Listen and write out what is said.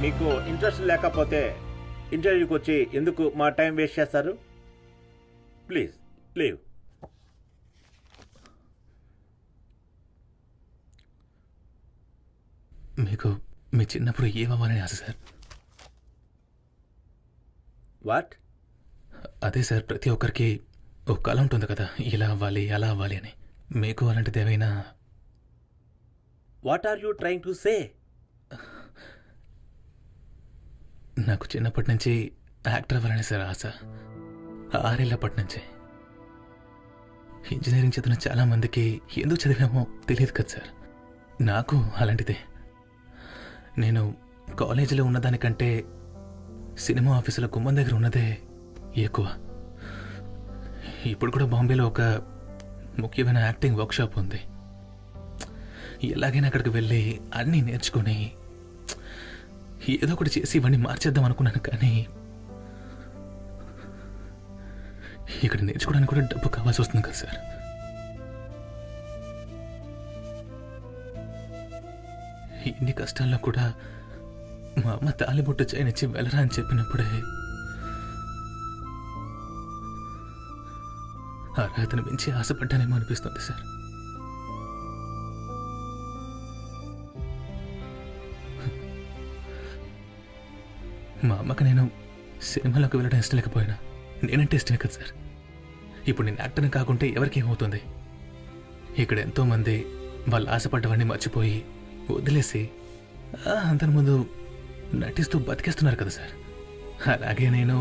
మీకు ఇంట్రెస్ట్ లేకపోతే ఇంటర్వ్యూకి వచ్చి ఎందుకు మా టైం వేస్ట్ చేస్తారు? Please leave. మీకు మీ చిన్నప్పుడు ఏమవ్వాలని ఆశ సార్? వాట్? అదే సార్, ప్రతి ఒక్కరికి ఒక కళ ఉంటుంది కదా, ఇలా అవ్వాలి అలా అవ్వాలి అని. మీకు అలాంటిది ఏమైనా? What are you trying to say? నాకు చిన్నప్పటి నుంచి యాక్టర్ అవ్వాలని సార్ ఆశ. 6 ఏళ్ళప్పటి నుంచి. ఇంజనీరింగ్ చదివిన చాలామందికి ఎందుకు చదివామో తెలియదు కదా సార్, నాకు అలాంటిదే. నేను కాలేజీలో ఉన్నదానికంటే సినిమా ఆఫీసులో గుమ్మం దగ్గర ఉన్నదే ఎక్కువ. ఇప్పుడు కూడా బాంబేలో ఒక ముఖ్యమైన యాక్టింగ్ వర్క్షాప్ ఉంది. ఎలాగైనా అక్కడికి వెళ్ళి అన్నీ నేర్చుకొని ఏదో ఒకటి చేసి ఇవన్నీ మార్చేద్దాం అనుకున్నాను, కానీ ఇక్కడ నేర్చుకోవడానికి కూడా డబ్బు కావాల్సి వస్తుంది కదా సార్. ఇన్ని కష్టాల్లో కూడా మా అమ్మ తాలిబొట్టు చేయనిచ్చి వెళ్ళరా అని చెప్పినప్పుడే అర్హతను మించి ఆశపడ్డానేమో అనిపిస్తుంది సార్. మా అమ్మకి నేను సినిమాలోకి వెళ్ళడం ఇష్టం లేకపోయినా నేనంటే ఇష్టమే కదా సార్. ఇప్పుడు నేను యాక్టర్ని కాకుంటే ఎవరికి ఏమవుతుంది? ఇక్కడ ఎంతోమంది వాళ్ళు ఆశపడ్డవన్నీ మర్చిపోయి వదిలేసి అందరి ముందు నటిస్తూ బతికేస్తున్నారు కదా సార్. అలాగే నేను